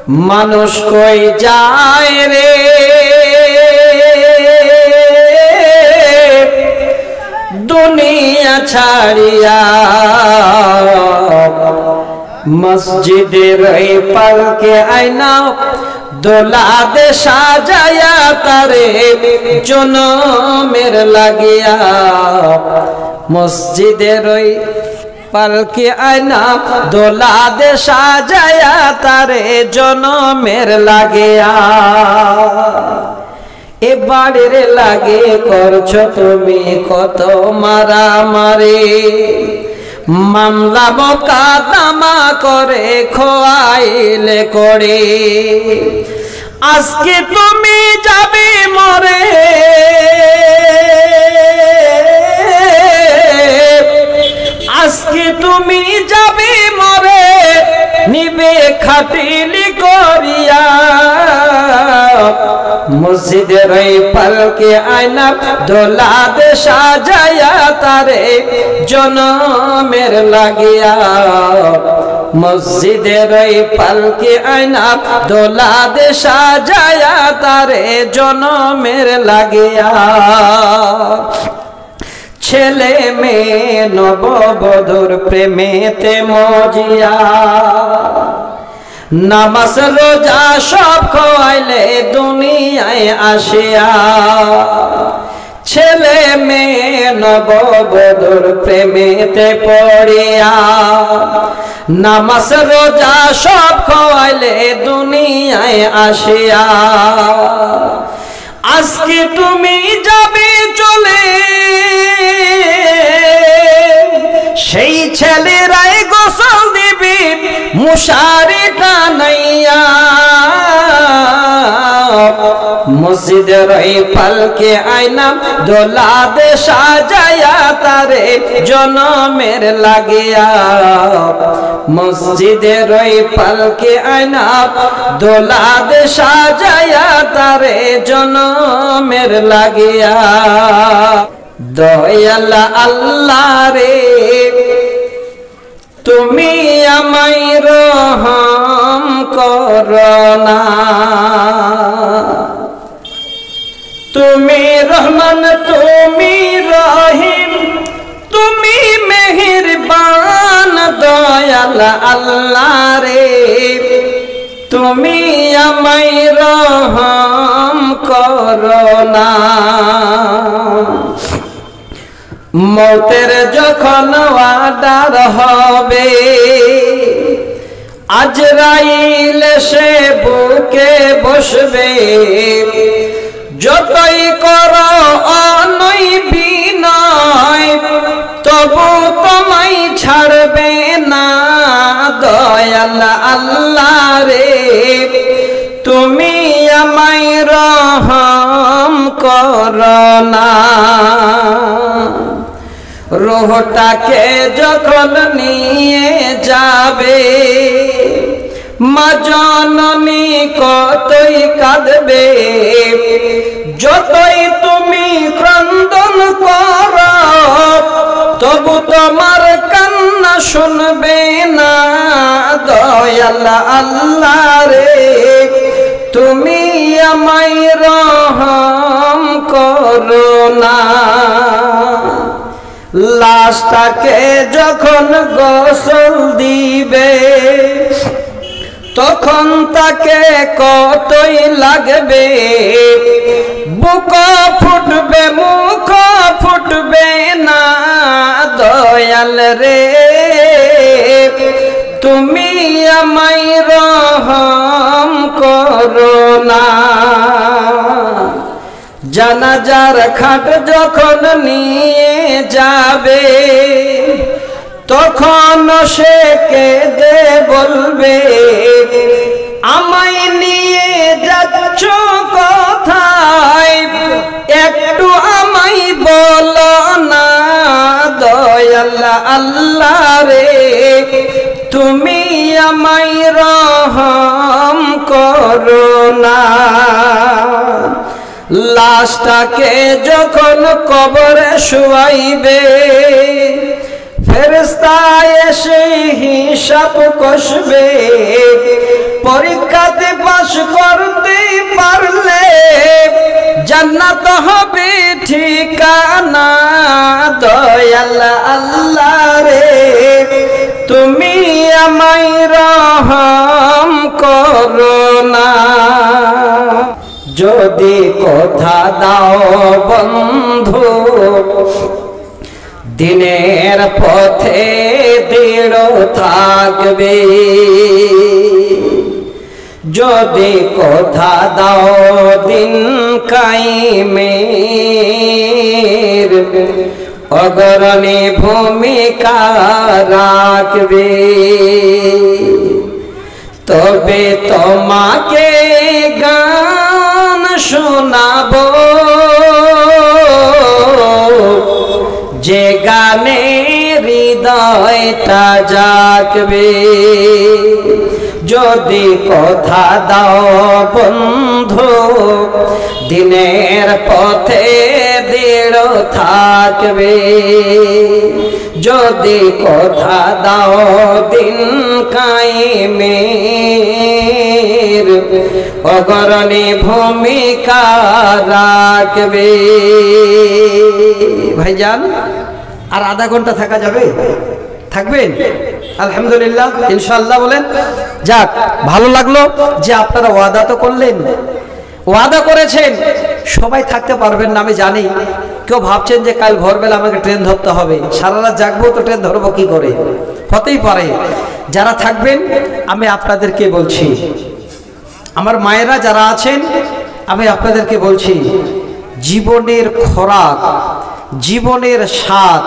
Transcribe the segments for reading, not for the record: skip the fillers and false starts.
মানুষ কই যায় রে দুনিয়া ছাড়িয়া, মসজিদের এই পালকে আয়না দোলা দে সাজায়া তারে জনমের লাগিয়া। মসজিদের ওই পালকে আয়না দোলা দে সাজায়া তারে জনমের লাগিয়া। এ বাড়ির লাগে করছো তুমি কত মারামারি, মামলা মোকদ্দমা করে খোয়াইলে করে। আজকে তুমি যাবে মরে, আজকে তুমি যাবে মরে, নিবে খাটিলি করিয়া। মসজিদের ওই পালকে আয়না দোলা দে সাজায়া তারে জনমের লাগিয়া। মসজিদের ওই পালকে আয়না দোলা দে সাজায়া তারে জনমের লাগিয়া। ছেলে মেয়ে নববধূর প্রেমেতে মজিয়া, নামাজ রোজা সব খোয়াইলে দুনিয়ায় আসিয়া। ছেলে মেয়ে নববধূর প্রেমেতে পড়িয়া, নামাজ রোজা সব খোয়াইলে দুনিয়ায় আসিয়া। আজকে তুমি যাবে চলে, সেই ছেলেরাই গোসল দিবি মুশারি টানাইয়া। মসজিদের ওই পালকে আয়না দোলা দে সাজায়া তারে জনমের লাগিয়া। মসজিদের ওই পালকে আয়না দোলা দে সাজায়া তারে জনমের লাগিয়া। দয়াল আল্লাহ রে তুমি আমায় রহম করনা, তুমি রহমান তুমি রহিম তুমি মেহেরবান। দয়াল আল্লাহ রে তুমি আমায় রহম করনা। মৌতের যখন ওয়াদার হবে, আজরাইল সে বুকে বসবে। যতই করো অনয় বিনয়, তবু তোমায় ছাড়বে না। দয়াল আল্লাহ রে তুমি আমায় রহম করনা। রূহটাকে যখন নিয়ে যাবে, মা জননী কতই কাঁদবে। যতই তুমি ক্রন্দন করো, তবু তোমার কান্না শুনবে না। দয়াল আল্লাহ রে তুমি আমায় রহম করনা। লাশটাকে যখন গোসল দিবে, তখন তাকে কতই লাগবে। বুক ফুটবে মুখ ফুটবে না। দয়াল রে তুমি আমায় রহম করনা। জানাজার খাট যখন নিয়ে যাবে, তখন সে কেঁদে বলবে, আমায় নিয়ে যাচ্ছ কোথায়, একটু আমায় বলো না। দয়াল আল্লাহ রে তুমি আমায় রহম করনা। লাশটাকে যখন কবরে শুয়াইবে, ফেরেশতা এসে হিসাব কষবে। পরীক্ষাতে পাস করতে পারলে জান্নাত হবে ঠিকানা। দয়াল আল্লাহ রে তুমি আমায় রহম করো না। যদি কথা দাও বন্ধু দিনের পথে দৃঢ় থাকবে, যদি কথা দাও দিন কায়েমের অগ্রণী ভূমিকা রাখবে, তবে তোমাকে গান শোনাবো যে গানে হৃদয়টা জাগবে। যদি কথা দাও বন্ধু দিনের পথে দৃঢ় থাকবে, যদি কথা দাও দিন কায়েমের অগ্রণী ভূমিকা রাখবে। ভাইজান আর আধা ঘন্টা থাকা যাবে? থাকবেন? আলহামদুলিল্লাহ, ইনশাআল্লাহ বলেন। যাক, ভালো লাগলো যে আপনারা ওয়াদা তো করলেন, ওয়াদা করেছেন। সবাই থাকতে পারবেন না আমি জানি। কেউ ভাবছেন যে কাল ভোরবেলা আমাকে ট্রেন ধরতে হবে, সারা রাত জাগবো তো ট্রেন ধরবো কি করে? হতেই পারে। যারা থাকবেন আমি আপনাদেরকে বলছি, আমার মায়েরা যারা আছেন আমি আপনাদেরকে বলছি, জীবনের খোরাক, জীবনের স্বাদ,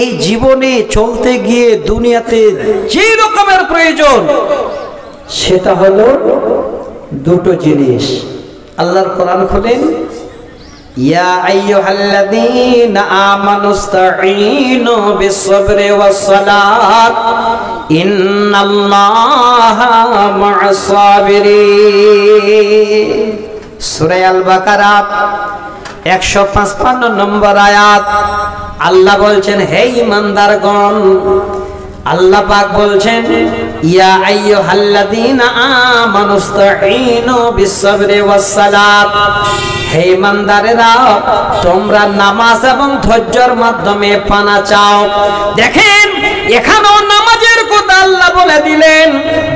এই জীবনে চলতে গিয়ে দুনিয়াতে যে রকমের প্রয়োজন সেটা হলো দুটো জিনিস। আল্লাহর কোরআন খুলেন, ইয়া আইয়ুহাল্লাযীনা আমানুস্তাঈনু বিস-সাবরি ওয়াস-সালাত ইন্নাল্লাহা মা'আস-সাবিরিন। সূরা আল-বাকারা 155 নম্বর আয়াত। আল্লাহ বলছেন, হে ঈমানদারগণ, আল্লাহ পাক বলছেন, ইয়া আইয়ুহাল্লাযীনা আমানুস্তাঈনু বিস-সাবরি ওয়াস-সালাত, হে ঈমানদারেরা তোমরা নামাজ এবং ধৈর্যের মাধ্যমে পানা চাও। দেখেন এখানেও নামাজের কথা আল্লাহ বলে দিলেন,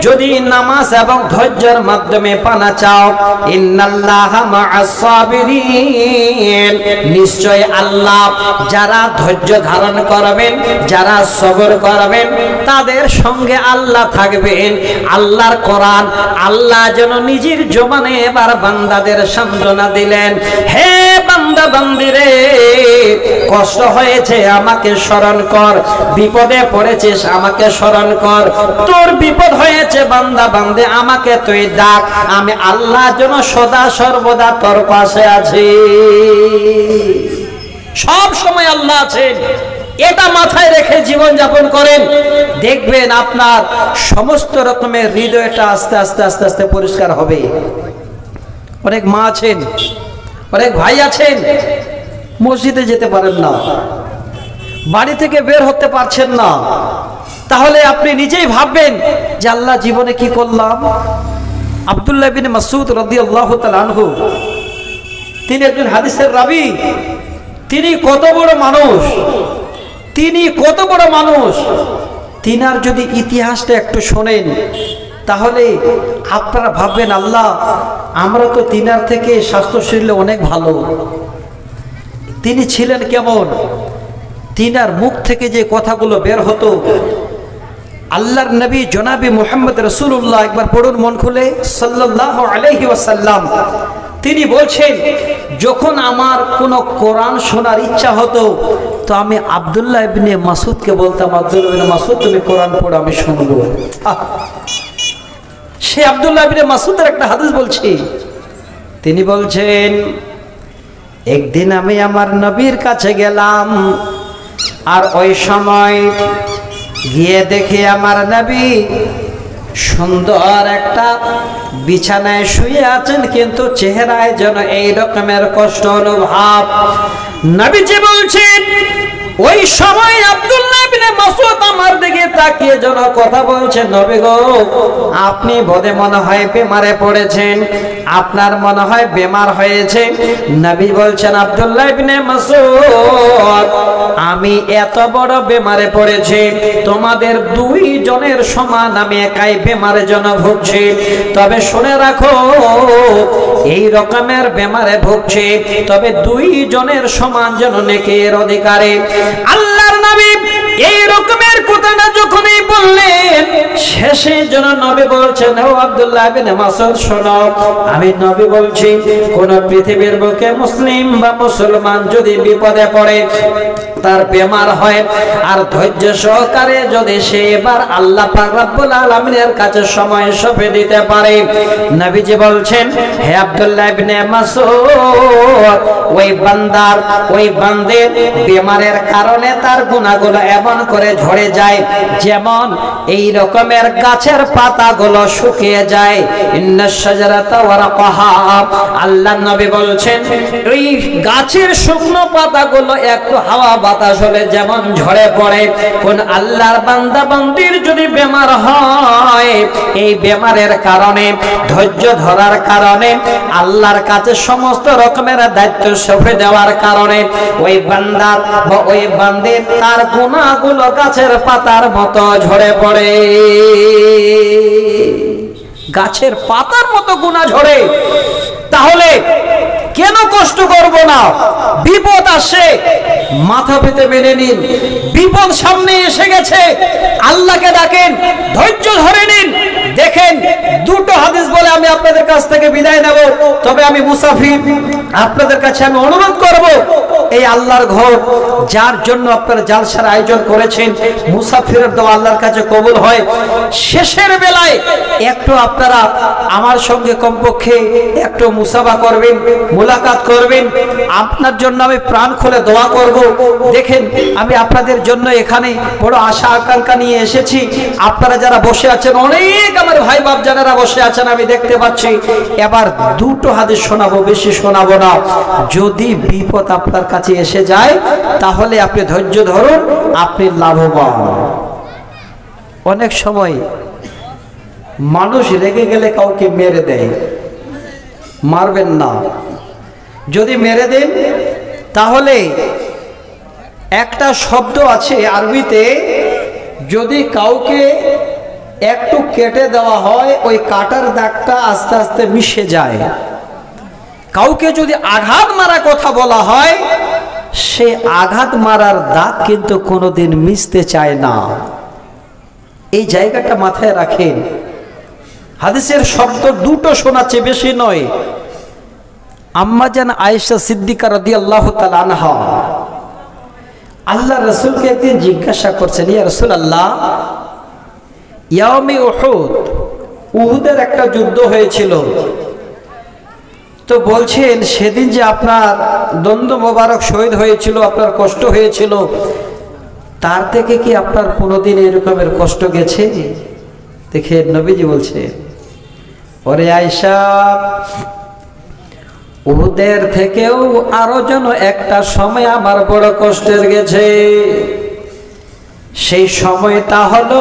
যদি নামাজ এবং ধৈর্যের মাধ্যমে পানা চাও, ইন্নাল্লাহা মা'আস-সাবিরিন, নিশ্চয় আল্লাহ যারা ধৈর্য ধারণ করবেন, যারা সবর করবেন তাদের সঙ্গে আল্লাহ থাকবেন। আল্লাহর কোরআন আল্লাহ যেন নিজের জবানে এবার বান্দাদের সান্ত্বনা দিলেন, হে বান্দা বান্দিরে কষ্ট হয়েছে আমাকে স্মরণ কর, বিপদে পড়েছিস আমাকে স্মরণ কর, তোর বিপদ হয়েছে বান্দা বান্দে আমাকে তুই ডাক, আমি আল্লাহ যেন সদা সর্বদা তোর পাশে আছি। সব সময় আল্লাহ আছেন, এটা মাথায় রেখে জীবন যাপন করেন, দেখবেন আপনার সমস্ত রকমের হৃদয়টা আস্তে আস্তে আস্তে আস্তে পরিষ্কার হবে। অনেক মা আছেন, অনেক ভাই আছেন, মসজিদে যেতে পারেন না, বাড়ি থেকে বের হতে পারছেন না, তাহলে আপনি নিজেই ভাববেন যে আল্লাহ জীবনে কি করলাম। আব্দুল্লাহ বিন মাসউদ রাদিয়াল্লাহু তাআলা আনহু, তিনি একজন হাদিসের রাবী, তিনি কত বড় মানুষ, তিনি কত বড় মানুষ, তিনার যদি ইতিহাসটা একটু শোনেন তাহলে আপনারা ভাববেন আল্লাহ আমরা তো তিনার থেকে স্বাস্থ্য শরীরে অনেক ভালো। তিনি ছিলেন কেমন, তিনার মুখ থেকে যে কথাগুলো বের হতো, আল্লাহর নবী জনাবি মুহাম্মদ রাসূলুল্লাহ, একবার পড়ুন মন খুলে, সাল্লাল্লাহু আলাইহি ওয়াসাল্লাম, তিনি বলছেন যখন আমার কোনো কোরআন শোনার ইচ্ছা হতো তো আমি আব্দুল্লাহ ইবনে মাসউদকে বলতাম, আব্দুল্লাহ ইবনে মাসউদ তুমি কোরআন পড়ো আমি শুনবো। সে আব্দুল্লাহ ইবনে মাসউদের একটা হাদিস বলছি, তিনি বলছেন একদিন আমি আমার নবীর কাছে গেলাম, আর ওই সময় গিয়ে দেখি আমার নবী সুন্দর একটা বিছানায় শুয়ে আছেন, কিন্তু চেহারায় যেন এই রকমের কষ্ট অনুভব। নবীজি বলছেন ওই সময় আব্দুল্লাহ ইবনে মাসউদ আমার দিকে তাকিয়ে যেন কথা বলছেন, নবী গো আপনি বোধে মনে হয় বেমারে পড়েছেন, আপনার মনে হয় বেমার হয়েছে। নবী বলছেন, আব্দুল্লাহ ইবনে মাসউদ আমি এত বড় বেমারে পড়েছি, তোমাদের দুই জনের সমান আমি একাই বেমারে যেন ভুগছি। তবে শুনে রাখো, এই রকমের বেমারে ভুগছি, তবে দুই জনের সমান যেন নেকির অধিকারী। আল্লাহর নবী এই রকমের কথাটা যখনই বললেন, শেষে যেন নবী বলছেন, ও আব্দুল্লাহ ইবনে মাসউদ শোনো, আমি নবী বলছি, কোন পৃথিবীর বুকে মুসলিম বা মুসলমান যদি বিপদে পড়ে, তার বেমার হয়, আর ধৈর্য সহকারে যদি সে এবার আল্লাহ পাক রব্বুল আলামিনের কাছে সময় সঁপে দিতে পারে, নবীজি বলছেন, হে আব্দুল্লাহ ইবনে মাসউদ, ওই বান্দার ওই বান্দের বেমারের কারণে তার গুনাহগুলো এমন করে ঝরে যায় যেমন এই রকমের গাছের পাতাগুলো শুকিয়ে যায়। ইন্নাশ শাজারাতা ওয়ারাকাহা, আল্লাহর নবী বলছেন, ওই গাছের শুকনো পাতাগুলো একটু হাওয়া বাতাস হলে যেমন ঝরে পড়ে। কোন আল্লাহর বান্দা বান্দির যদি বেমার হয়, এই বেমারের কারণে ধৈর্য ধরার কারণে আল্লাহর কাছে সমস্ত রকমের দায়িত্ব সঁপে দেওয়ার কারণে ওই বান্দার বা ওই বান্দির তার গুনাহগুলো গাছের পাতার মতো ঝরে পড়ে। গাছের পাতার মতো গুনাহ ঝরে। তাহলে কেন কষ্ট করব না? বিপদ আসে, মাথা পেতে মেনে নিন। বিপদ সামনে এসে গেছে, আল্লাহকে ডাকেন, ধৈর্য ধরে নিন। দেখেন, দুটো হাদিস বলে আমি আপনাদের কাছ থেকে বিদায় নেব। তবে আমি মুসাফির, আপনাদের কাছে আমি অনুরোধ করব, এই আল্লাহর ঘর যার জন্য আপনারা জালসার আয়োজন করেছেন, মুসাফিরের দোয়া আল্লাহর কাছে কবুল হয়। শেষের বেলায় একটু আপনারা আমার সঙ্গে কমপক্ষে একটু মুসাফা করবেন, মুলাকাত করবেন। আপনার জন্য আমি প্রাণ খুলে দোয়া করব। দেখেন, আমি আপনাদের জন্য এখানে বড় আশা আকাঙ্ক্ষা নিয়ে এসেছি। আপনারা যারা বসে আছেন, অনেক আমার ভাই বাপ যারা বসে আছেন আমি দেখতে পাচ্ছি। এবার দুটো হাদিস শোনাবো, বেশি শোনাবো না। যদি বিপদ আপনার কাছে এসে যায়, তাহলে আপনি ধৈর্য ধরুন, আপনি লাভবান। অনেক সময় মানুষ রেগে গেলে কাউকে মেরে দেয়, মারবেন না। যদি মেরে দেন, তাহলে একটা শব্দ আছে আরবিতে, যদি কাউকে একটু কেটে দেওয়া হয়, ওই কাটার দাগটা আস্তে আস্তে মিশে যায়। কাউকে যদি আঘাত মারা কথা বলা হয়, সে আঘাত মারার দাগ কিন্তু কোনোদিন মিশতে চায় না। এই জায়গাটা মাথায় রাখেন। হাদিসের শব্দ দুটো শোনাচ্ছে, বেশি নয়। আম্মাজান আয়েশা সিদ্দিকা রাদিয়াল্লাহু তাআলা আনহা আল্লাহ রাসূলকে একদিন জিজ্ঞাসা করছেন, ইয়া রাসূলুল্লাহ, ইয়াউমে উহুদ, উহুদের একটা যুদ্ধ হয়েছিল, তো বলছেন সেদিন যে আপনার দ্বন্দ্ব মোবারক শহীদ হয়েছিল, আপনার কষ্ট হয়েছিল, তার থেকে কি আপনার কোনোদিন এরকমের কষ্ট গেছে? দেখেন, নবীজি বলছে, ওরে আয়েশা, উহুদের থেকেও আরো যেন একটা সময় আমার বড় কষ্টের গেছে। সেই সময়টা হলো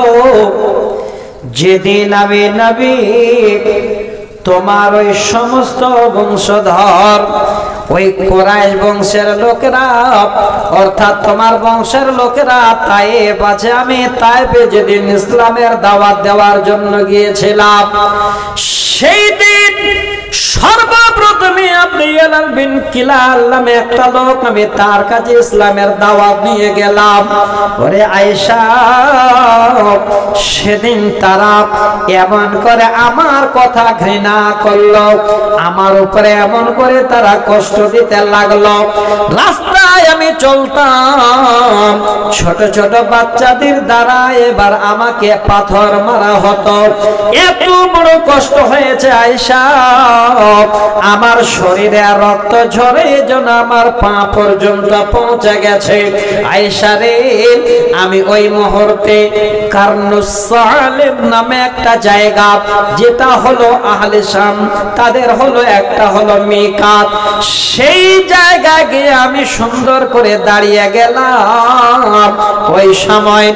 যেদিন আমি নবী তোমার ওই সমস্ত বংশধর, ওই কুরাইশ বংশের লোকেরা, অর্থাৎ তোমার বংশের লোকেরা তায়েফ আছে, আমি তায়েফে যেদিন ইসলামের দাওয়াত দেওয়ার জন্য গিয়েছিলাম, সেই দিন সর্বপ্রথমে আব্দুল্লাহ বিন কিলাল নামে একটা লোক, আমি তার কাছে ইসলামের দাওয়াত নিয়ে গেলাম। ওরে আয়েশা, সেদিন তারা এমন করে আমার কথা ঘৃণা করলো, আমার উপরে এমন করে তারা কষ্ট দিতে লাগলো। রাস্তায় আমি চলতাম, ছোট ছোট বাচ্চাদের দ্বারা এবার আমাকে পাথর মারা হতো। এত বড় কষ্ট হয়েছে আয়েশা, আমার শরীর শরীরে রক্ত ঝরে যেন আমার পা পর্যন্ত পৌঁছে গেছে। আয়েশা রে, আমি ওই মুহূর্তে কারনুস সালেম নামে একটা জায়গা, যেটা হলো আহলে শাম, তাদের হলো একটা হলো মিকাত, সেই জায়গায় গিয়ে আমি সুন্দর করে দাঁড়িয়ে গেলাম। ওই সময়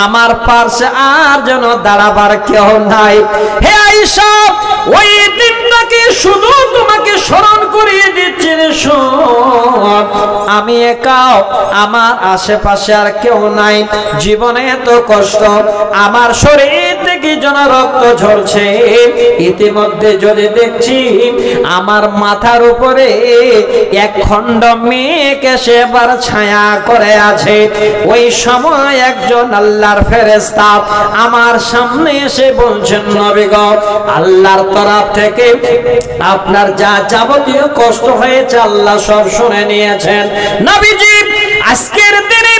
আমার পাশে আর যেন দাঁড়াবার কেউ নাই। হে আয়েশা, ওই দিনটাকে শুধু তোমাকে স্মরণ করিয়ে দিচ্ছি রে, আমি একা, আমার আশেপাশে আর কেউ নাই। জীবনে এত কষ্ট, আমার শরীর থেকে যেন রক্ত ঝরছে। ইতিমধ্যে যদি দেখছি আমার মাথার উপরে এক খণ্ড মেঘ এসে এবার ছায়া করে আছে। ওই সময় একজন আল্লাহর ফেরেশতা আমার সামনে এসে বলছেন, নবী গো, আল্লাহর তরফ থেকে আপনার যা যাবতীয় কষ্ট হয়েছে আল্লাহ সব শুনে নিয়েছেন। নবীজি, আজকের দিনে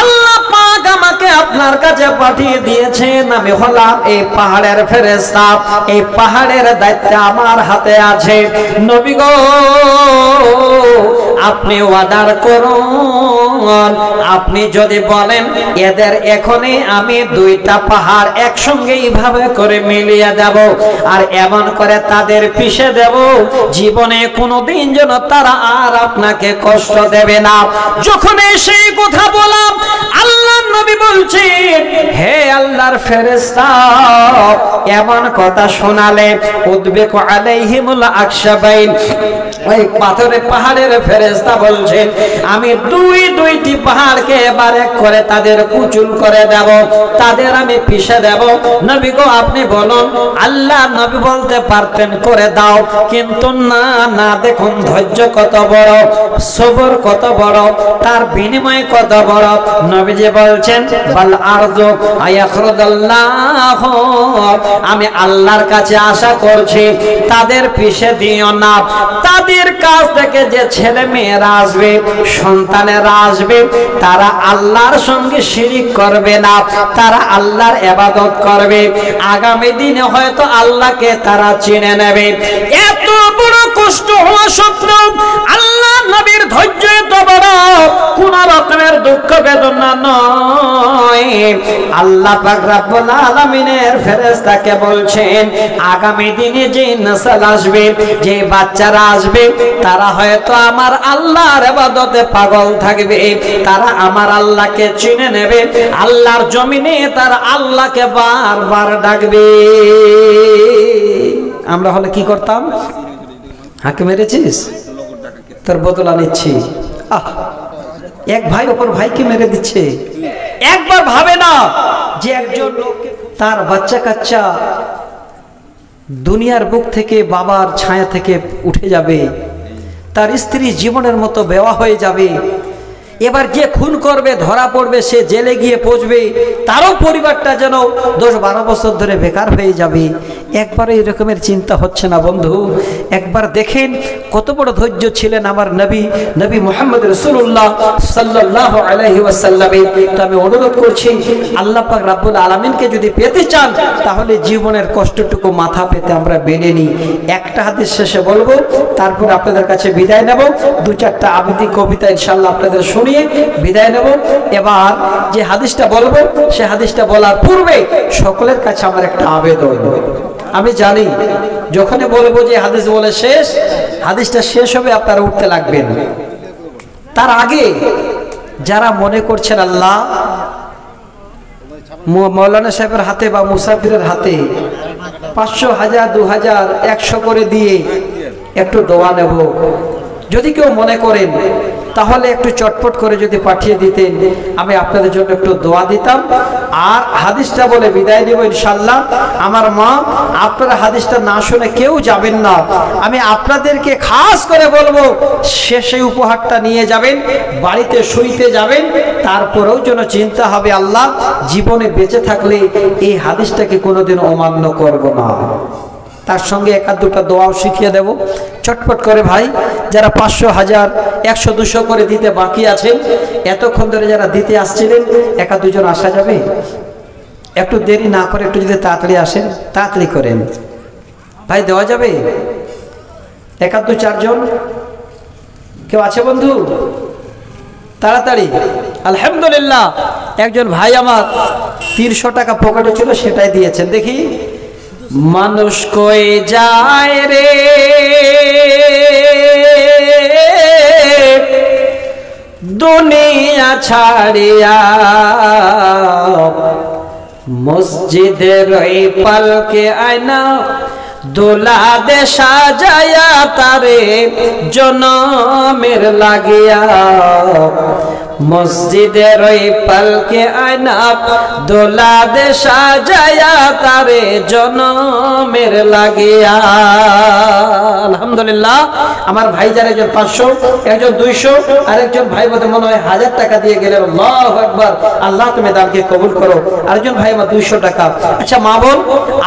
আল্লাহ পাক আমাকে আপনার কাছে পাঠিয়ে দিয়েছেন। আমি হলাম এই পাহাড়ের ফেরেশতা, এই পাহাড়ের দায়িত্ব আমার হাতে আছে। নবী গো, আপনি ওয়াদার করুন, আপনি যদি বলেন এদের এখনই আমি দুইটা পাহাড় একসঙ্গে এইভাবে করে মিলিয়ে দেব, আর এমন করে তাদের পিষে দেব, জীবনে কোনোদিন যেন তারা আর আপনাকে কষ্ট দেবে না। যখন সেই কথা বললাম, আল্লাহর নবী বলছেন, হে আল্লাহর ফেরেশতা, এমন কথা শোনালে উদ্বেক আলাইহিমুল আকশাবাইন, ওই পাহাড়ের ফেরেশতা বলছেন, আমি দুইটি পাহাড়কে এবার এক করে তাদের কুচুল করে দেব, তাদের আমি পিষে দেব। নবী গো, আপনি বলুন। আল্লাহ নবী বলতে পারতেন করে দাও, কিন্তু না না, দেখুন ধৈর্য কত বড়, সবর কত বড়, তার বিনিময় কত বড়। নবীজি বলছেন, বাল আরজু আয়াখরুদাল্লাহ, আমি আল্লাহর কাছে আশা করছি তাদের পিষে দিও না। তাদের কাছ থেকে যে ছেলে মেয়েরা আসবে, সন্তানেরা আসবে, তারা আল্লাহর সঙ্গে শিরিক করবে না, তারা আল্লাহর ইবাদত করবে। আগামী দিনে হয়তো আল্লাহকে তারা চিনে নেবে। এত বড় কষ্ট হওয়া সত্ত্বেও আল্লাহ নবীর ধৈর্য এত বড়, কোন রকমের দুঃখ বেদনা নয়। আল্লাহ পাক রব্বুল আলামিনের ফেরেশতাকে বলছেন, আগামী দিনে যে নসল আসবে, যে বাচ্চারা আসবে, তারা হয়তো আমার আল্লাহর ইবাদতে পাগল থাকবে, তারা আমার আল্লাহকে চিনে নেবে, আল্লাহর জমিনে তারা আল্লাহকে বারবার ডাকবে। আমরা হলে কি করতাম? হাঁকে মেরেছিস, তোর বদলা নিচ্ছি। এক ভাই অপর ভাইকে মেরে দিচ্ছে। একবার ভাবে না যে একজন লোক তার বাচ্চা কাচ্চা দুনিয়ার বুক থেকে বাবার ছায়া থেকে উঠে যাবে, তার স্ত্রী জীবনের মতো বেওয়া হয়ে যাবে। এবার যে খুন করবে ধরা পড়বে, সে জেলে গিয়ে পৌঁছবে, তারও পরিবারটা যেন 10-12 বছর ধরে বেকার হয়ে যাবে। একবার এই রকমের চিন্তা হচ্ছে না বন্ধু? একবার দেখেন কত বড় ধৈর্য ছিলেন আমার নবী মুহাম্মদ রাসূলুল্লাহ সাল্লাল্লাহু আলাইহি ওয়াসাল্লাম। তো আমি অনুরোধ করছি, আল্লাহ পাক রব্বুল আলামিনকে যদি পেতে চান, তাহলে জীবনের কষ্টটুকু মাথা পেতে আমরা বেড়ে নিই। একটা হাদিস শেষে বলবো, তারপর আপনাদের কাছে বিদায় নেব। 2-4টা আবৃত্তি কবিতা ইনশাআল্লাহ আপনাদের শুনিয়ে বিদায় নেব। এবার যে হাদিসটা বলবো, সে হাদিসটা বলার পূর্বে সকলের কাছে আমার একটা আবেদন। আমি জানি যখনই বলবো যে হাদিস বলে শেষ, হাদিসটা শেষ হবে আপনারা উঠতে লাগবেন। তার আগে যারা মনে করছেন আল্লাহ মৌলানা সাহেবের হাতে বা মুসাফিরের হাতে 500, 1000, 2000, 100 করে দিয়ে একটু দোয়া নেব, যদি কেউ মনে করেন তাহলে একটু চটপট করে যদি পাঠিয়ে দিতেন, আমি আপনাদের জন্য একটু দোয়া দিতাম। আর হাদিসটা বলে বিদায় নেব ইনশাআল্লাহ। আমার মা, আপনারা হাদিসটা না শুনে কেউ যাবেন না। আমি আপনাদেরকে খাস করে বলবো, শেষে উপহারটা নিয়ে যাবেন, বাড়িতে শুইতে যাবেন, তারপরেও যেন চিন্তা হবে আল্লাহ জীবনে বেঁচে থাকলে এই হাদিসটাকে কোনোদিন অমান্য করব না। তার সঙ্গে 1-2টা দোয়াও শিখিয়ে দেব চটপট করে। ভাই যারা 500, 1000, 100, 200 করে দিতে বাকি আছেন, এতক্ষণ ধরে যারা দিতে আসছিলেন, 1-2 জন আসা যাবে? একটু দেরি না করে একটু যদি তাড়াতাড়ি আসেন, তাড়াতাড়ি করেন ভাই, দেওয়া যাবে? 1-2, 4 জন। কেউ আছে বন্ধু? তাড়াতাড়ি। আলহামদুলিল্লাহ, একজন ভাই আমার 300 টাকা পকেটে ছিল, সেটাই দিয়েছেন। দেখি, মানুষ কই যায় রে দুনিয়া ছাড়িয়া, মসজিদের ওই পালকে আয়না দোলা দে সাজায়া তারে জনমের লাগিয়া, মসজিদের ওই পালকে আয়না দোলা দে সাজায়া তারে জনমের লাগিয়া। আলহামদুলিল্লাহ, আমার ভাই যার একজন 500, একজন 200, আর একজন ভাই বোধ মনে হয় 1000 টাকা দিয়ে গেলেন। আল্লাহু আকবার, আল্লাহ তুমি দানকে কবুল করো। আরেকজন ভাই আমার 200 টাকা। আচ্ছা মা বোন,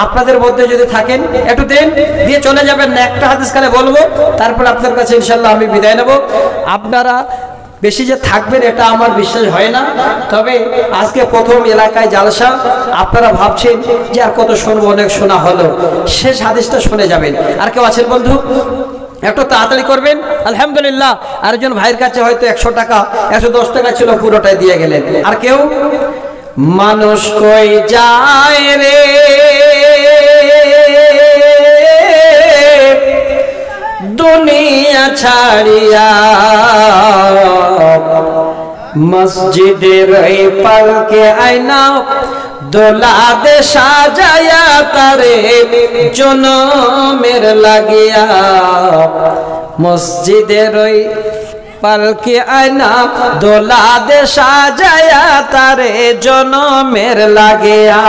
আপনাদের মধ্যে যদি থাকেন একটু দেন, দিয়ে চলে যাবেন না। একটা হাদিস কালে বলবো, তারপর আপনার কাছে ইনশাআল্লাহ আমি বিদায় নেব। আপনারা বেশি যে থাকবেন এটা আমার বিশ্বাস হয় না, তবে আজকে প্রথম এলাকায় জালসা, আপনারা ভাবছেন যে আর কত শুনবো, অনেক শোনা হলো, শেষ হাদিসটা শুনে যাবেন। আর কেউ আছেন বন্ধু? একটু তাড়াতাড়ি করবেন। আলহামদুলিল্লাহ, আরেকজন ভাইয়ের কাছে হয়তো 100 টাকা 110 টাকা ছিল, পুরোটাই দিয়ে গেলেন। আর কেউ? মানুষ কই যায় রে দুনিয়া ছাড়িয়া, মসজিদের এই পালকে আয়না দোলা দে সাজায়া তারে জনমের লাগিয়া, মসজিদের ওই পালকে আয়না দোলা দে সাজায়া তারে জনমের লাগিয়া।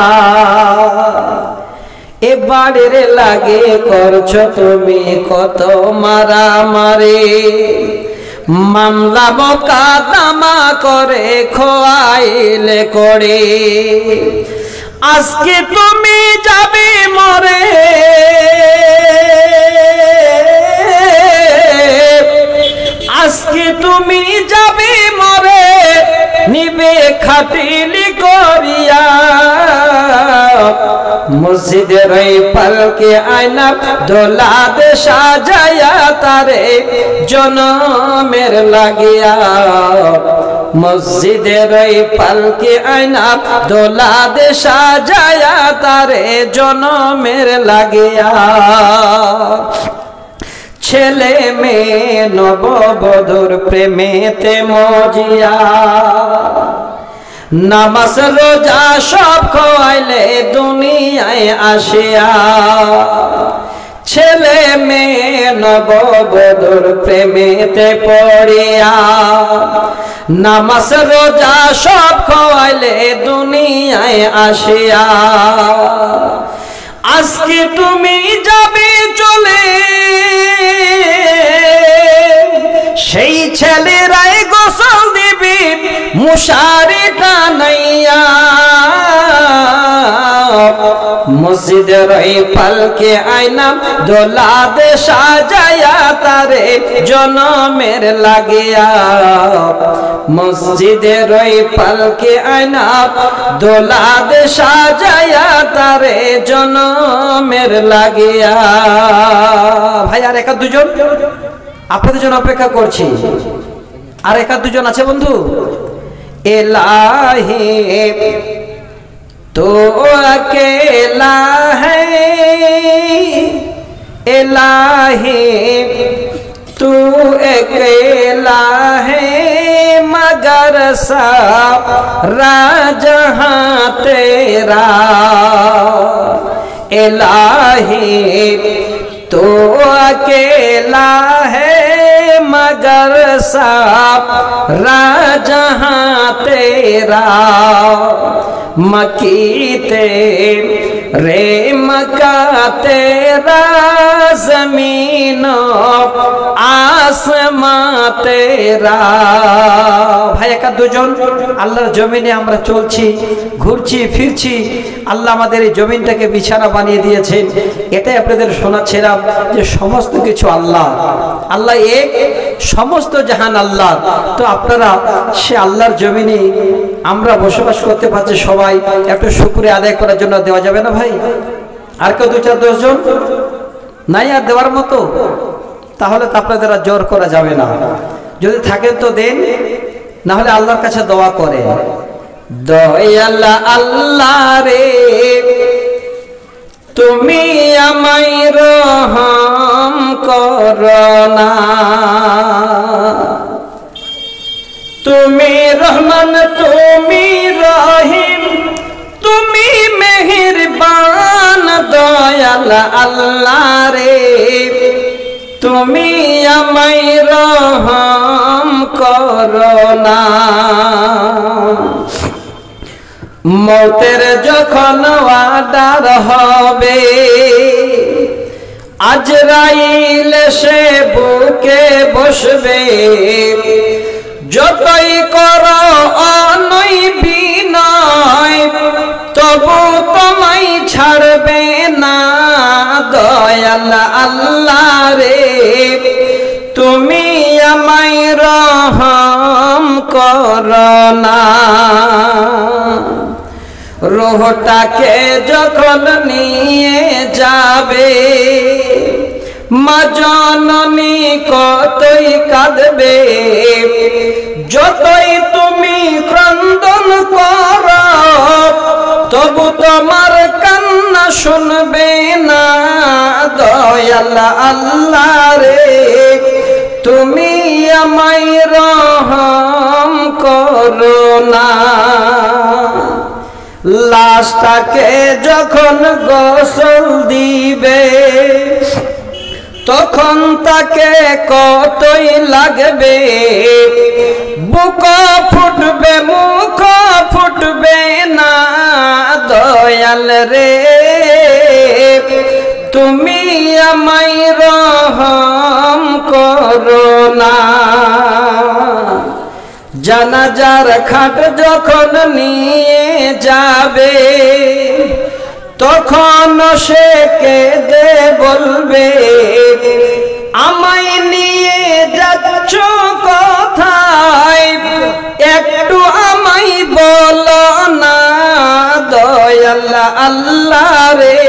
এ বাড়ির লাগে করছো তুমি কত মারামারি, মামলা মোকদ্দমা করে খোয়াইলে করে, আজকে তুমি যাবে মরে, আজকে তুমি যাবে মরে, নিবে খাটিলি করিয়া, মসজিদের ওই পালকে আয়না দোলা দে সাজায়া তারে জনমের লাগিয়া, মসজিদের ওই পালকে আয়না দোলা দে সাজায়া তারে জনমের লাগিয়া। ছেলে মেয়ে নববধূর প্রেমেতে মজিয়া, নামাজ রোজা সব খোয়াইলে দুনিয়ায় আসিয়া, ছেলে মেয়ে নববধূর প্রেমেতে পড়িয়া, নামাজ রোজা সব খোয়াইলে দুনিয়ায় আসিয়া, আজকে তুমি যাবে চলে, সেই ছেলেরাই গোসল দিবি মুশারি টানাইয়া, মসজিদের এই পালকে আয়না দোলা দে সাজায়া তারে জনমের লাগিয়া, মসজিদের এই পালকে আয়না দোলা দে সাজায়া তারে জনমের লাগিয়া। ভাই আর একা দুজন আপনাদের জন্য অপেক্ষা করছি। আর একা দুজন আছে বন্ধু? इलाही तो अकेला है, इलाही तू अकेला है, मगर सारा जहां तेरा, इलाही तो अकेला है, मगर सारा जहां तेरा, मकी तेरे मका तेरा, जमीनो आसमां तेरा। ভাই একা দুজন আল্লাহর জমিনে আমরা চলছি, ঘুরছি ফিরছি, আল্লাহ আমাদের এই জমিনটাকে বিছানা বানিয়ে দিয়েছেন। এটাই আপনাদের শোনাচ্ছিলাম যে সমস্ত কিছু আল্লাহ, আল্লাহ এক, সমস্ত জাহান আল্লাহ। তো আপনারা সে আল্লাহর জমিনে আমরা বসবাস করতে পারছি, সবাই একটু শুকরিয়া আদায় করার জন্য দেওয়া যাবে না ভাই? আর কেউ 2-4-10 জন নাই আর দেওয়ার মতো? তাহলে তো আপনাদের আর জোর করা যাবে না। যদি থাকেন তো দেন, না হলে আল্লাহর কাছে দোয়া করেন, দয়াল আল্লাহ রে তুমি আমায় রহম করনা, তুমি রহমান তুমি রহিম তুমি মেহেরবান, দয়াল আল্লাহ রে তুমি আমায় রহম করনা। মৌতের যখন ওয়াদার হবে, আজরাইল সে বুকে বসবে, যতই করো অনয় বিনয় তবু তোমায় ছাড়বে না, দয়াল আল্লাহ রে তুমি আমায় রহম করনা। রূহটাকে যখন নিয়ে যাবে, মা জননী কতই কাঁদবে, যতই তুমি ক্রন্দন করো তবু তোমার কান্না শুনবে না, দয়াল আল্লাহ রে তুমি আমায় রহম করনা। লাশটাকে যখন গোসল দিবে, তখন তাকে কতই লাগবে, বুক ফুটবে মুখ ফুটবে না, দয়াল রে তুমি আমায় রহম করনা। জানাজার খাট যখন নিয়ে যাবে, তখন সে কেঁদে বলবে, আমায় নিয়ে যাচ্ছ কোথায় একটু আমায় বলো না, দয়াল আল্লাহ রে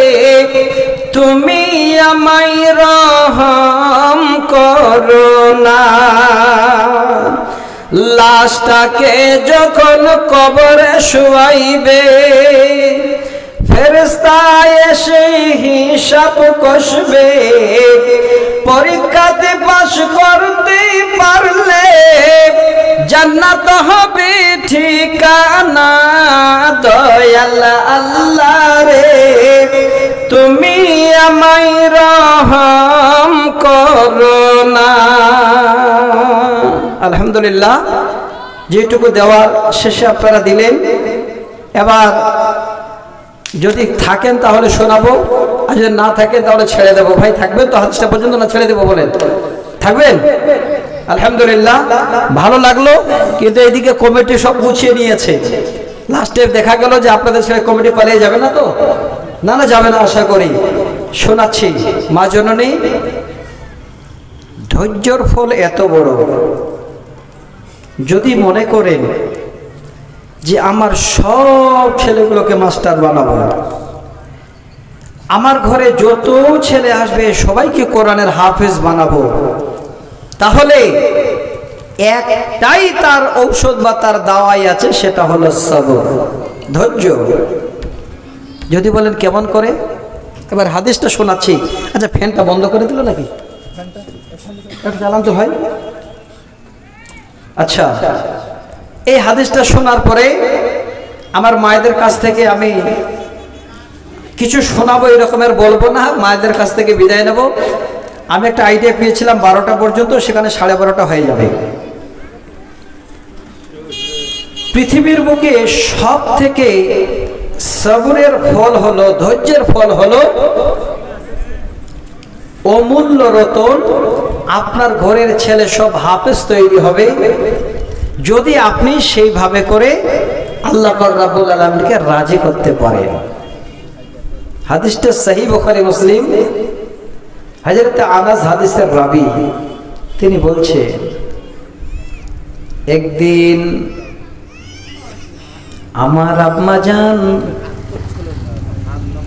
তুমি আমায় রহম করনা। লাশটাকে যখন কবরে শুয়াইবে, ফেরেশতা এসে হিসাব কষবে, পরীক্ষাতে পাস করতে পারলে জান্নাত হবে ঠিকানা, দয়াল আল্লাহ রে তুমি আমায় রহম করনা। আলহামদুলিল্লাহ, যেটুকু দেওয়ার শেষে আপনারা দিলেন, এবার যদি থাকেন তাহলে শোনাবো, আর যদি না থাকেন তাহলে ছেড়ে দেবো। ভাই থাকবেন তো হাদিসটা পর্যন্ত, না ছেড়ে দেবো বলেন? থাকবেন? আলহামদুলিল্লাহ, ভালো লাগলো। কিন্তু এদিকে কমিটি সব গুছিয়ে নিয়েছে, লাস্টে দেখা গেল যে আপনাদের ছেড়ে কমিটি পালিয়ে যাবে না তো? না না, যাবে না আশা করি। শোনাচ্ছি, মা জননী ধৈর্যর ফল এত বড়, যদি মনে করেন যে আমার সব ছেলেগুলোকে মাস্টার বানাবো, আমার ঘরে যত ছেলে আসবে সবাইকে কোরআনের হাফেজ বানাবো, তাহলে একটাই তার ঔষধ বা তার দাওয়াই আছে, সেটা হলো সবর, ধৈর্য। যদি বলেন কেমন করে, এবার হাদিসটা শোনাচ্ছি। আচ্ছা, ফ্যানটা বন্ধ করে দিল নাকি? চালান তো ভাই। আচ্ছা, এই হাদিসটা শোনার পরে আমার মায়েদের কাছ থেকে আমি কিছু শোনাবো, এরকমের বলবো না, মায়েদের কাছ থেকে বিদায় নেব। আমি একটা আইডিয়া পেয়েছিলাম 12টা পর্যন্ত, সেখানে 12:30 হয়ে যাবে। পৃথিবীর বুকে সব থেকে সবরের ফল হলো, ধৈর্যের ফল হলো অমূল্য রতন। আপনার ঘরের ছেলে সব হাফেজ তৈরি হবে যদি আপনি সেইভাবে করে আল্লাহ রাব্বুল আলামিনকে রাজি করতে পারেন। হাদিসটা সহিহ বুখারী মুসলিম। হযরত আনাস হাদিসের রাবী, তিনি বলছেন, একদিন আমার আম্মা জান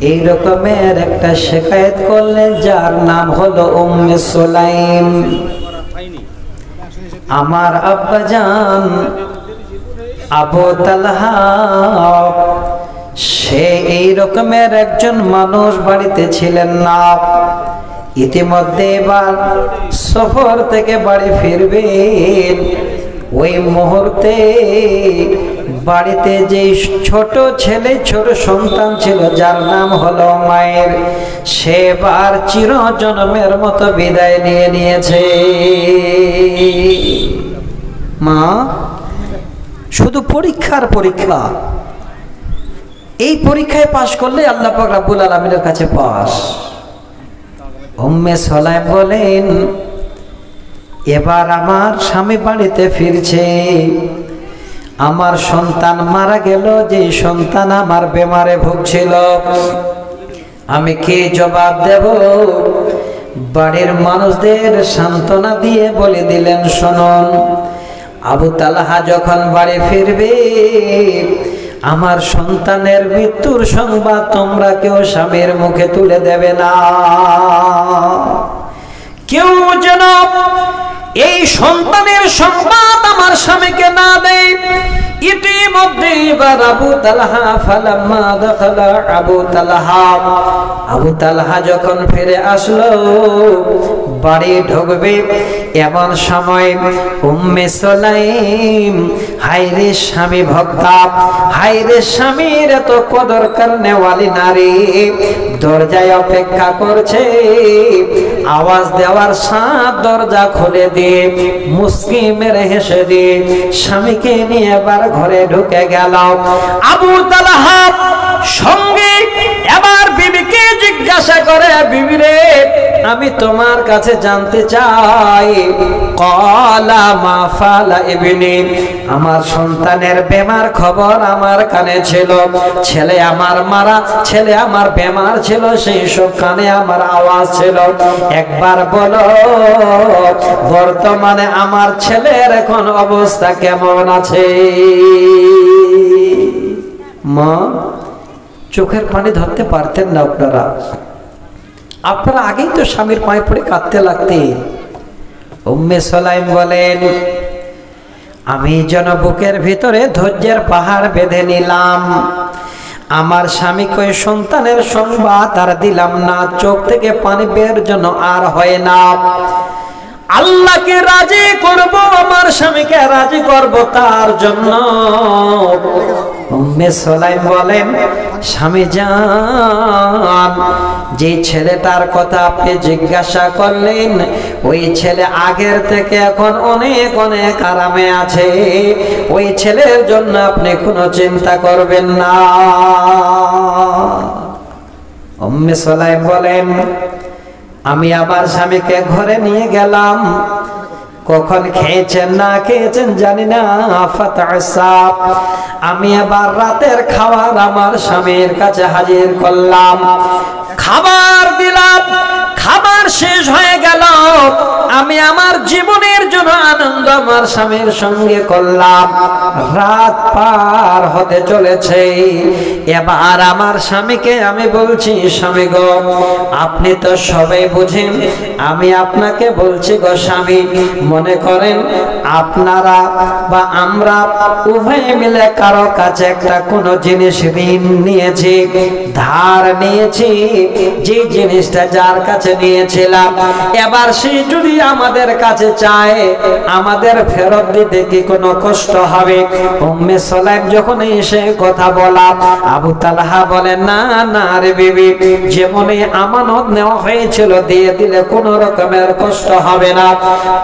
এই রকমের একটা শিকায়েত করলেন, যার নাম হলো উম্মে সুলাইম। আমার আব্বাজান আবু তালহা সে এই রকমের একজন মানুষ বাড়িতে ছিলেন না। ইতিমধ্যে এবার সফর থেকে বাড়ি ফিরবেন, ওই মুহূর্তে বাড়িতে যে ছোট ছেলে ছোট সন্তান ছিল যার নাম হলো মায়ের, সেবার চিরজন্মের মতো বিদায় নিয়ে নিয়েছে। মা শুধু পরীক্ষার পরীক্ষা, এই পরীক্ষায় পাশ করলে আল্লাহ পাক রব্বুল আলামিনের কাছে পাস। উম্মে সুলাইম বলেন, এবার আমার স্বামী বাড়িতে ফিরছে, আমার সন্তান মারা গেল, যে সন্তান আমার বেমারে ভুগছিল, আমি কি জবাব দেব? বাড়ির মানুষদের সান্ত্বনা দিয়ে বলে দিলেন, শুনুন, আবু তালহা যখন বাড়ি ফিরবে আমার সন্তানের মৃত্যুর সংবাদ তোমরা কেউ স্বামীর মুখে তুলে দেবে না। কেউ যেন এই সন্তানের সংবাদ আমার স্বামীকে না দেয়। ইতিমধ্যে এবার আবু তালহা ফালাম্মা দাখালা আবু তালহা যখন ফিরে আসলো বাড়ি ঢুকবে, এমন সময় উম্মে সুলাইম, হায়রে স্বামী ভক্তা, হায়রে স্বামীর এত কদর করনেওয়ালি নারী, দরজায় অপেক্ষা করছে। আওয়াজ দেওয়ার সাথ দরজা খুলে দিয়ে মুস্কি মেরে হেসে দিয়ে স্বামীকে নিয়ে এবার ঘরে ঢুকে গেল। আবু তালহা সঙ্গে এবার বিবিকে জিজ্ঞাসা করে, বিবি রে, আমি তোমার কাছে জানতে চাই, ক্বালা মা ফালা ইবনি, আমার সন্তানের বেমার খবর আমার কানে ছিল, ছেলে আমার মারা, ছেলে আমার বেমার ছিল, সেই সব কানে আমার আওয়াজ ছিল, একবার বলো বর্তমানে আমার ছেলের এখন অবস্থা কেমন আছে? মা চোখের পানি ধরতে পারতেন না। আপনারা আগেই তো স্বামীর পায়ে পড়ে কাঁদতে লাগতেন। উম্মে সুলাইম বলেন, আমি যেন বুকের ভিতরে ধৈর্যের পাহাড় বেঁধে নিলাম। আমার স্বামীকে সন্তানের সংবাদ আর দিলাম না, চোখ থেকে পানি বের যেন আর হয় না। আল্লাহকে রাজি করব, আমার স্বামীকে রাজি করব, তার জন্য। উম্মে সুলাইম বলেন, স্বামী জান, যে ছেলেটার কথা আপনি জিজ্ঞাসা করলেন, ওই ছেলে আগের থেকে এখন অনেক অনেক আরামে আছে, ওই ছেলের জন্য আপনি কোনো চিন্তা করবেন না। উম্মে সুলাইম বলেন, আমি আবার স্বামীকে ঘরে নিয়ে গেলাম, কখন খেয়েছেন না খেয়েছেন জানি না, আমি আবার রাতের খাবার আমার স্বামীর কাছে হাজির করলাম, খাবার দিলাম, খাবার শেষ হয়ে গেল, আমি আমার জীবনের জন্য আনন্দ আমার স্বামীর সঙ্গে করলাম, রাত পার হতে চলেছে। এবার আমার স্বামীকে আমি বলছি, স্বামী গো, আপনি তো সবাই বুঝেন, আমি আপনাকে বলছি গো স্বামী, মনে করেন আপনারা বা আমরা উভয়ে মিলে কারো কাছে একটা কোনো জিনিস ঋণ নিয়েছি, ধার নিয়েছি, যে জিনিসটা যার কাছে নিয়েছিলাম, এবার সে যদি আমাদের কাছে চায় আমাদের ফেরত দিতে কি কোনো কষ্ট হবে? উম্মে সুলাইম যখন এসে কথা বলা, আবু তালহা বলে, না না রে বিবি, যেমনই আমানত নেওয়া হয়েছিল দিয়ে দিলে কোনো রকমের কষ্ট হবে না।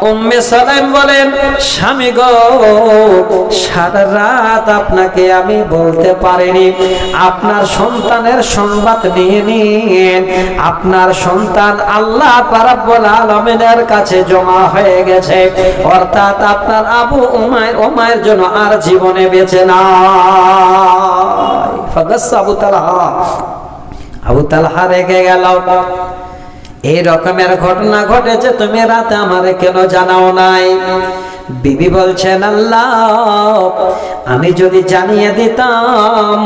উম্মে সুলাইম বলেন, স্বামী গো, সারা রাত আপনাকে আমি বলতে পারিনি, আপনার সন্তানের সংবাদ নিয়ে নিন, আপনার সন্তান আল্লাহ রাব্বুল আলামিনের কাছে জমা হয়ে গেছে, অর্থাৎ আপনার আবু উমাইর জন্য আর জীবনে বেঁচে নাই। ফাগাসসা আবু তালহা রেগে গেল, এই রকমের ঘটনা ঘটেছে, তুমি রাতে আমারে কেন জানাও নাই? বিবি বলছেন, আল্লাহ আমি যদি জানিয়ে দিতাম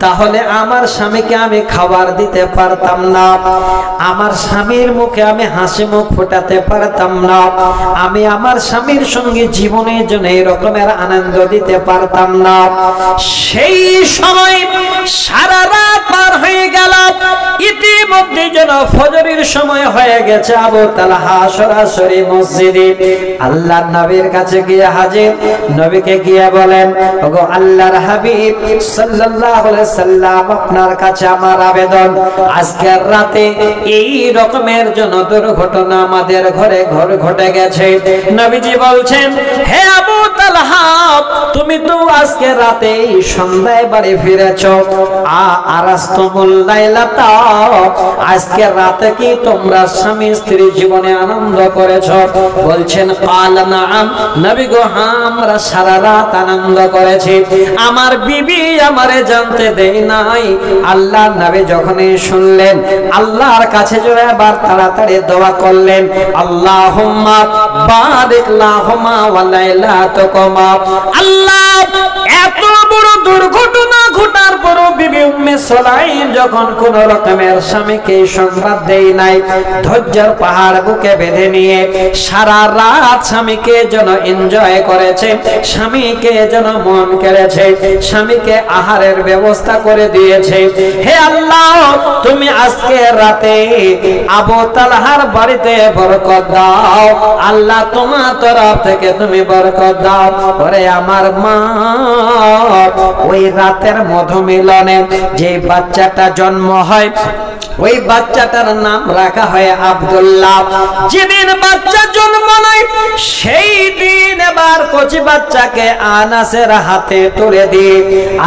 তাহলে আমার স্বামীকে আমি খাবার দিতে পারতাম না, আমার স্বামীর মুখে আমি হাসি মুখ ফোটাতে পারতাম না, আমি আমার স্বামীর সঙ্গে জীবনের জন্য এই রকমের আনন্দ দিতে পারতাম না। সেই সময় সারা রাত পার হয়ে গেল, ইতিমধ্যে যেন ফজরের সময় হয়ে গেছে। আবু তালহা সরাসরি মসজিদে আল্লাহর নবীর কাছে গিয়ে হাজির। নবীকে গিয়ে বলেন, ওগো আল্লাহর হাবিব সাল্লাল্লাহু আলাইহি সাল্লাম, আপনার কাছে আমার আবেদন, আজকের রাতে এই রকমের জন্য দুর্ঘটনা আমাদের ঘরে ঘটে গেছে। নবীজি বলছেন, হে আবু তালহা, তুমি তো আজকে রাতে সন্ধ্যায় বাড়ি ফিরেছো, আরাস্তুমুল লাইলাতা, আজকে রাতে কি তোমরা স্বামী স্ত্রী জীবনে আনন্দ করেছো? বলছেন কাল নাআম, নবী গো হ্যাঁ, আমরা সারা রাত আনন্দ করেছি, আমার বিবি আমারে জানতে দেয় নাই। আল্লাহ নবী যখনই শুনলেন, আল্লাহর কাছে জোরে আবার তাড়াতাড়ি দোয়া করলেন, আল্লাহুম্মা বারিক লাহুমা ওয়া লাইলাতুকুমা। আল্লাহ, এত বড় দুর্ঘটনা ঘটার পর বিবি উম্মে সুলাইম যখন কোন রকমের স্বামীকে সংবাদ দেয় নাই, ধৈর্যের পাহাড় বুকে বেঁধে নিয়ে সারা রাত স্বামীকে যেন এনজয় করেছে, স্বামীকে যেন মন কেড়েছে, স্বামীকে আহারের ব্যবস্থা করে দিয়েছে। হে আল্লাহ, তুমি আজকে রাতে আবু তালহার বাড়িতে বরকত দাও, আল্লাহ তোমার তরফ থেকে তুমি বরকত দাও। ওরে আমার মা, ওই রাতের মধুমিলনে যে বাচ্চাটা জন্ম হয়, ওই বাচ্চাটার নাম রাখা হয় আব্দুল্লাহ। যেদিন বাচ্চা জন্ম নেয় সেই দিন এবার কচি বাচ্চাকে আনাসের হাতে তুলে দিয়ে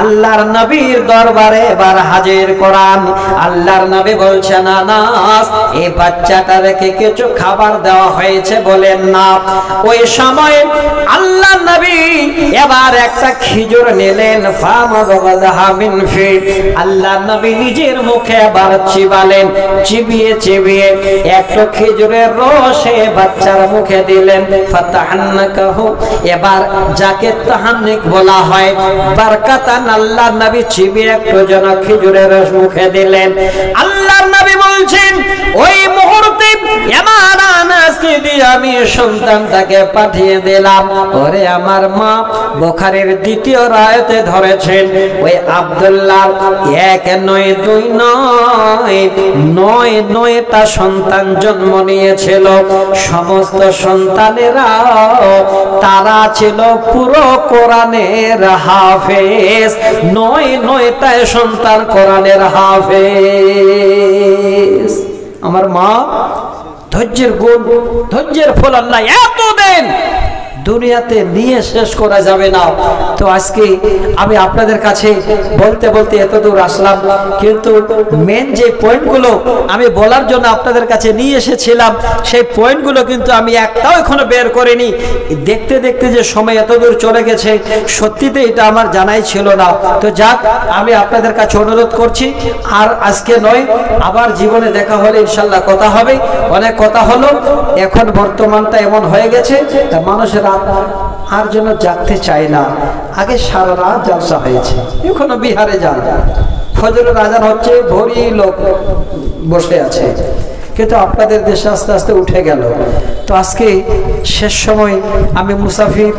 আল্লাহর নবীর দরবারে এবার হাজির করান। আল্লাহর নবী বলছেন, আনাস, এই বাচ্চাটাকে কিছু খাবার দেওয়া হয়েছে বলেন না। ওই সময় আল্লাহর নবী এবার একটা খেজুর নিলেন, আল্লাহর নবী নিজের মুখে এবার চিবালেন, চিবিয়ে চিবিয়ে একটু খেজুরের রসে বাচ্চার মুখে দিলেন। ফাতাহান্নাকাহু, এবার যাকে তাহান্নিক বলা হয়, বারকাতান আল্লাহর নবী চিবিয়ে একটু যেন খেজুরের রস মুখে দিলেন। আল্লাহর নবী বলছেন, ওই মুহূর্তে আমার আনাসকে দিয়ে আমি সন্তানটাকে পাঠিয়ে দিলাম। ওরে আমার মা, বুখারীর দ্বিতীয় রায়তে ধরেছেন, ওই আব্দুল্লাহ এক নয় দুই নয়, নয়টা সন্তান জন্ম নিয়েছিল। সমস্ত সন্তানেরা তারা ছিল পুরো কোরআনের হাফেজ, নয়টা সন্তান কোরআনের হাফেজ। আমার মা, ধৈর্যের গুণ, ধৈর্যের ফল আল্লাহ এত দেন, দুনিয়াতে নিয়ে শেষ করা যাবে না। তো আজকে আমি আপনাদের কাছে বলতে বলতে এত দূর আসলাম, কিন্তু মেন যে পয়েন্টগুলো আমি বলার জন্য আপনাদের কাছে নিয়ে এসেছিলাম, সেই পয়েন্টগুলো কিন্তু আমি একটাও এখনো বের করিনি। দেখতে দেখতে যে সময় এত দূর চলে গেছে, সত্যিতে এটা আমার জানাই ছিল না। তো যাক, আমি আপনাদের কাছে অনুরোধ করছি, আর আজকে নয়, আবার জীবনে দেখা হলে ইনশাল্লাহ কথা হবে। অনেক কথা হলো, এখন বর্তমানটা এমন হয়ে গেছে মানুষের আর জন্য জাগতে চায় না। আগে সারা রাত জলসা হয়েছে, এখনো বিহারে যান, ফজরের আজান হচ্ছে, ভরি লোক বসে আছে, কিন্তু আপনাদের দেশে আস্তে আস্তে উঠে গেল। তো আজকে শেষ সময় আমি মুসাফির,